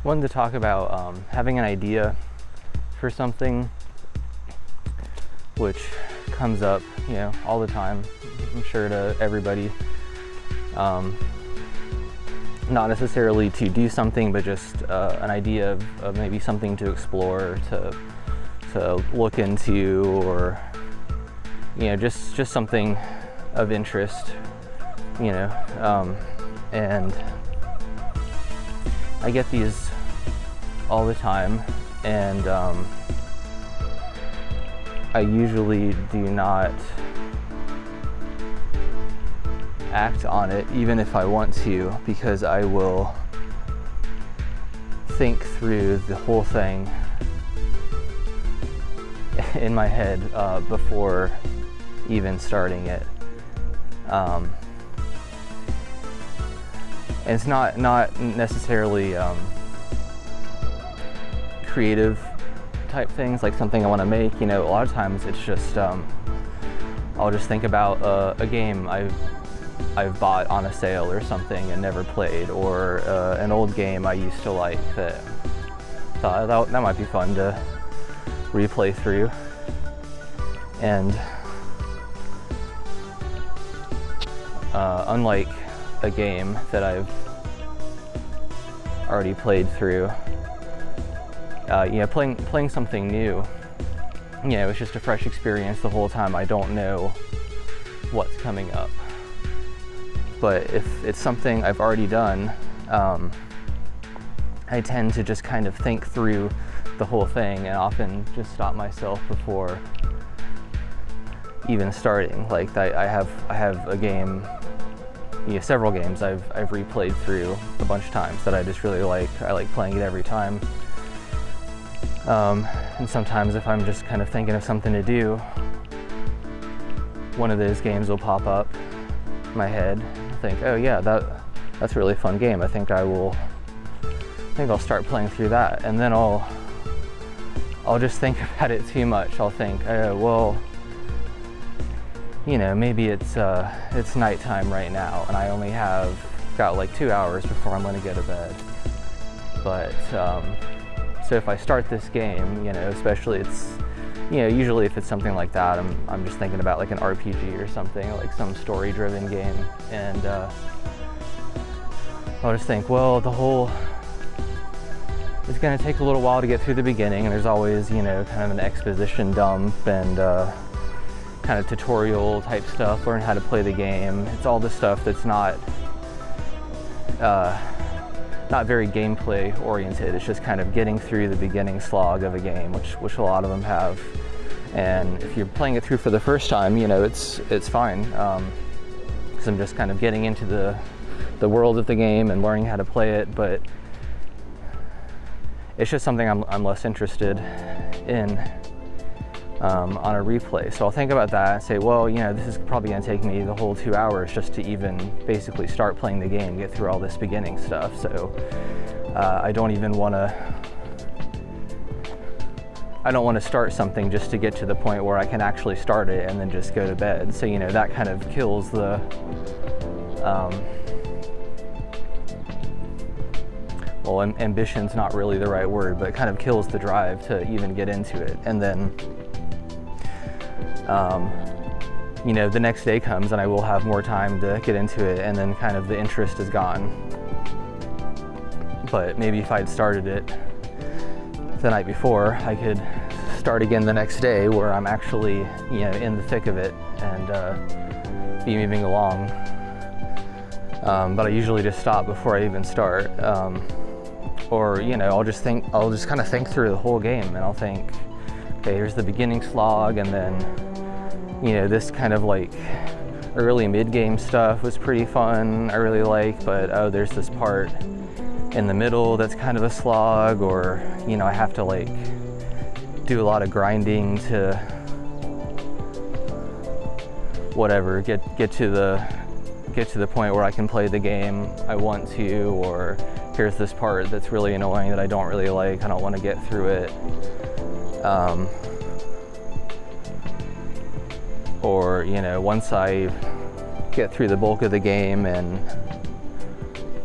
wanted to talk about having an idea for something, which comes up, all the time, I'm sure, to everybody. Not necessarily to do something, but just an idea of maybe something to explore, to look into, or just something of interest, and I get these all the time, and I usually do not act on it, even if I want to, because I will think through the whole thing in my head before even starting it. And it's not necessarily creative type things, like something I want to make. A lot of times it's just I'll just think about a game I've bought on a sale or something and never played, or an old game I used to like that thought that might be fun to replay through. And unlike a game that I've already played through, playing something new, it's just a fresh experience the whole time. I don't know what's coming up. But if it's something I've already done, I tend to just kind of think through the whole thing, and often just stop myself before even starting. Like I have a game, several games I've replayed through a bunch of times that I just really like. I like playing it every time. And sometimes if I'm just kind of thinking of something to do, one of those games will pop up in my head. I think, oh yeah, that's a really fun game. I think I'll start playing through that. And then I'll just think about it too much. I'll think, maybe it's nighttime right now, and I only got like 2 hours before I'm going to go to bed. But so if I start this game, especially it's, usually if it's something like that, I'm just thinking about like an RPG or something, like some story-driven game, and I'll just think, it's going to take a little while to get through the beginning, and there's always, kind of an exposition dump and kind of tutorial type stuff, learn how to play the game. It's all the stuff that's not very gameplay oriented. It's just kind of getting through the beginning slog of a game, which a lot of them have. And if you're playing it through for the first time, it's fine, because I'm just kind of getting into the world of the game and learning how to play it. But it's just something I'm less interested in on a replay. So I'll think about that and say, this is probably going to take me the whole 2 hours just to even basically start playing the game, get through all this beginning stuff. So I don't want to start something just to get to the point where I can actually start it and then just go to bed. So that kind of kills the ambition's not really the right word, but it kind of kills the drive to even get into it. And then the next day comes and I will have more time to get into it, and then kind of the interest is gone. But maybe if I'd started it the night before, I could start again the next day where I'm actually, in the thick of it and be moving along. But I usually just stop before I even start. Or, I'll just kind of think through the whole game, and I'll think, okay, here's the beginning slog, and then, this kind of like early mid-game stuff was pretty fun, I really like, but there's this part in the middle that's kind of a slog, or, I have to like do a lot of grinding to whatever, get to the point where I can play the game I want to, or here's this part that's really annoying that I don't really like, I don't want to get through it. Or, once I get through the bulk of the game and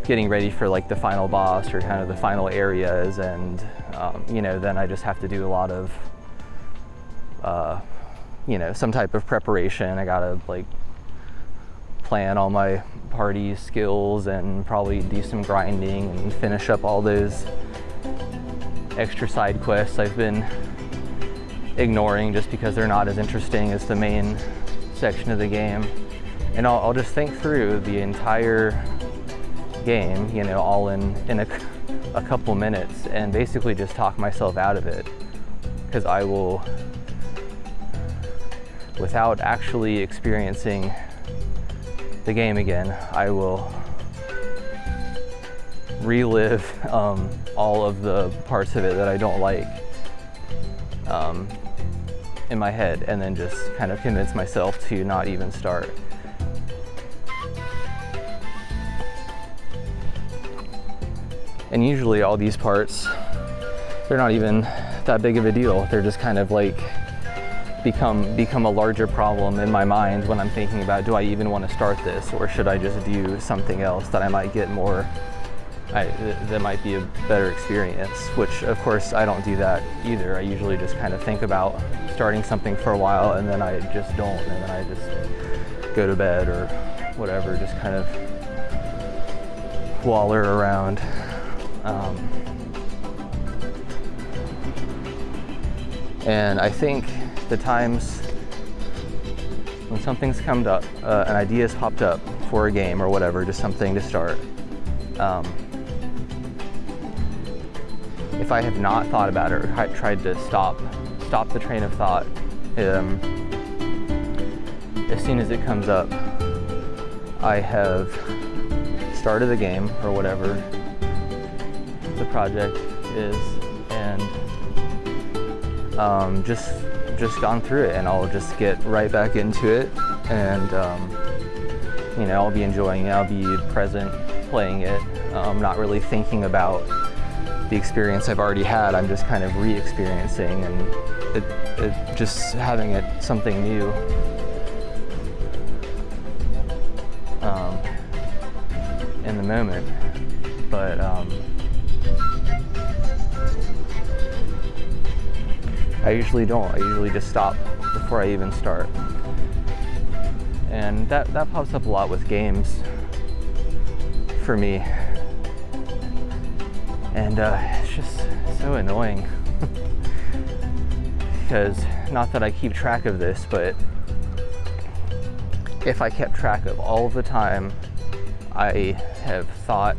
getting ready for like the final boss or kind of the final areas, and you know, then I just have to do a lot of you know, some type of preparation. I gotta like plan all my party skills and probably do some grinding and finish up all those extra side quests I've been ignoring just because they're not as interesting as the main section of the game. And I'll just think through the entire game, you know, all in a couple minutes, and basically just talk myself out of it, because I will, without actually experiencing the game again, I will relive all of the parts of it that I don't like in my head, and then just kind of convince myself to not even start. And usually all these parts, they're not even that big of a deal. They're just kind of like become a larger problem in my mind when I'm thinking about, do I even want to start this, or should I just do something else that I might get more, that might be a better experience, which of course I don't do that either. I usually just kind of think about starting something for a while, and then I just don't, and then I just go to bed or whatever, just kind of waller around. And I think the times when something's come up, an idea's popped up for a game or whatever, just something to start. If I have not thought about it or tried to stop the train of thought, as soon as it comes up, I have started the game or whatever the project is, and just gone through it, and I'll just get right back into it, and you know, I'll be enjoying it, I'll be present playing it, not really thinking about the experience I've already had. I'm just kind of re-experiencing, and it just having it something new. In the moment, but I usually don't. I usually just stop before I even start, and that pops up a lot with games for me, and it's just so annoying because, not that I keep track of this, but if I kept track of all of the time I have thought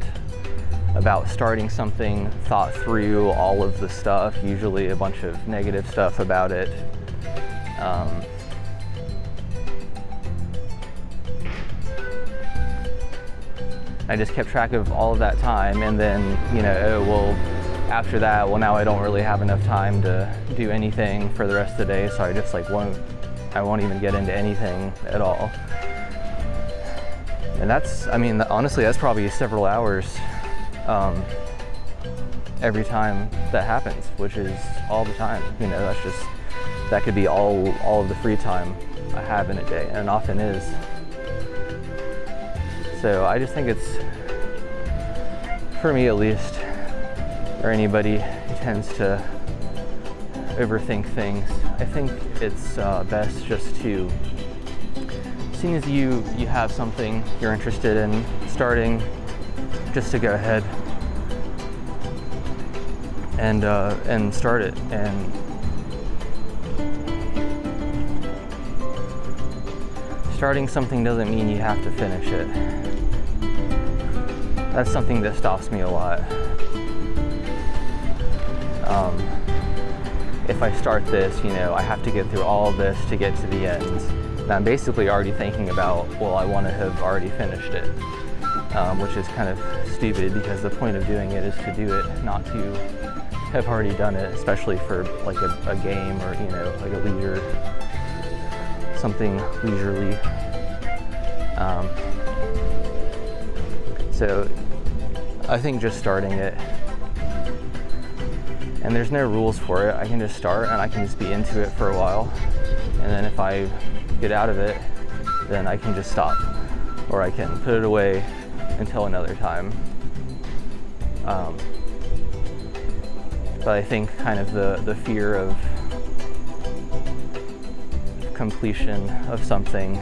about starting something, thought through all of the stuff, usually a bunch of negative stuff about it, I just kept track of all of that time, and then, you know, oh, well, after that, well, now I don't really have enough time to do anything for the rest of the day, so I just like I won't even get into anything at all. And that's, I mean, honestly, that's probably several hours every time that happens, which is all the time. You know, that could be all of the free time I have in a day, and it often is. So I just think it's, for me at least, or anybody who tends to overthink things, I think it's best just to, as soon as you have something you're interested in starting, just to go ahead and start it. And starting something doesn't mean you have to finish it. That's something that stops me a lot. If I start this, you know, I have to get through all of this to get to the end. And I'm basically already thinking about, well, I want to have already finished it, which is kind of stupid, because the point of doing it is to do it, not to have already done it, especially for like a game, or, you know, like something leisurely. So I think just starting it, and there's no rules for it, I can just start and I can just be into it for a while, and then if I get out of it, then I can just stop, or I can put it away until another time. But I think kind of the fear of completion of something,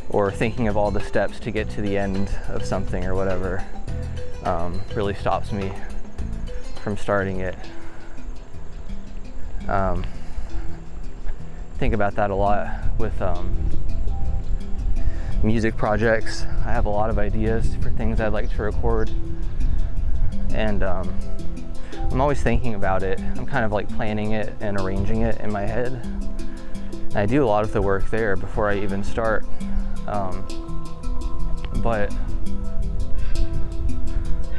or thinking of all the steps to get to the end of something or whatever, really stops me from starting it. Think about that a lot with music projects. I have a lot of ideas for things I'd like to record, and I'm always thinking about it. I'm kind of like planning it and arranging it in my head. And I do a lot of the work there before I even start. But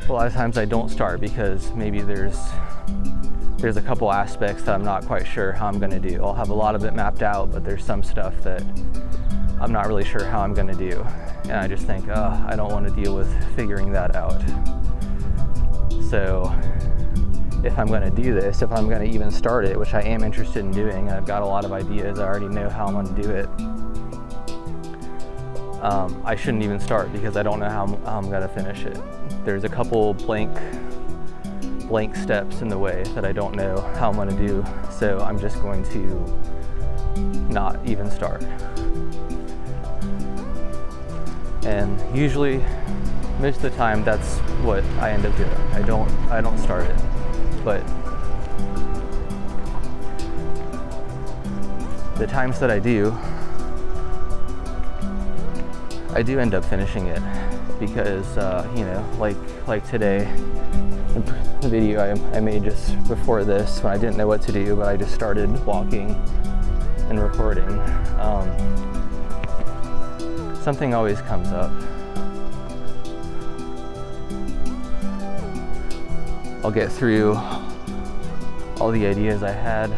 a lot of times I don't start because maybe there's a couple aspects that I'm not quite sure how I'm going to do. I'll have a lot of it mapped out, but there's some stuff that I'm not really sure how I'm going to do. And I just think, I don't want to deal with figuring that out. So if I'm going to do this, if I'm going to even start it, which I am interested in doing, and I've got a lot of ideas, I already know how I'm going to do it, I shouldn't even start because I don't know how I'm going to finish it. There's a couple blank steps in the way that I don't know how I'm going to do, so I'm just going to not even start. And usually, most of the time, that's what I end up doing. I don't start it, but the times that I do end up finishing it because like today, the video I made just before this when I didn't know what to do, but I just started walking and recording. Something always comes up. I'll get through all the ideas I had.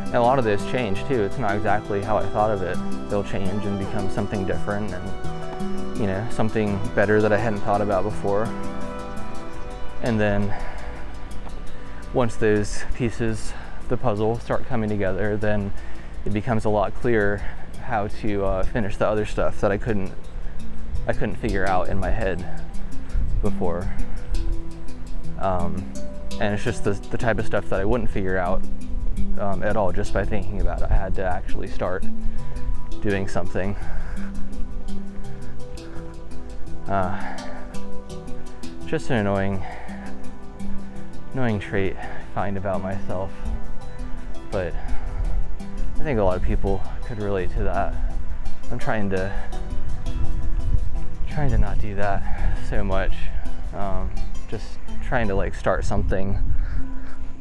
And a lot of those change too. It's not exactly how I thought of it. They'll change and become something different, and something better that I hadn't thought about before. And then once those pieces of the puzzle start coming together, then it becomes a lot clearer how to finish the other stuff that I couldn't figure out in my head before. And it's just the type of stuff that I wouldn't figure out at all just by thinking about it. I had to actually start doing something. Just an annoying trait I find about myself, but I think a lot of people could relate to that. I'm trying to not do that so much. Just trying to start something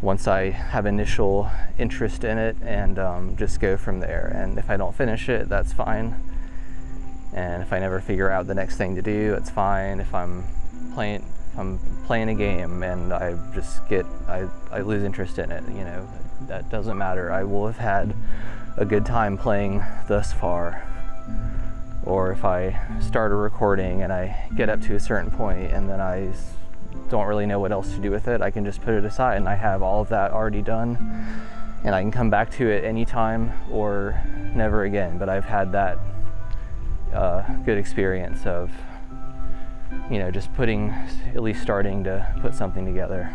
once I have initial interest in it, and just go from there. And if I don't finish it, that's fine. And if I never figure out the next thing to do, it's fine. If I'm playing a game and I lose interest in it, that doesn't matter. I will have had a good time playing thus far. Or if I start a recording and I get up to a certain point and then I don't really know what else to do with it, I can just put it aside and I have all of that already done, and I can come back to it anytime or never again. But I've had that good experience of just at least starting to put something together.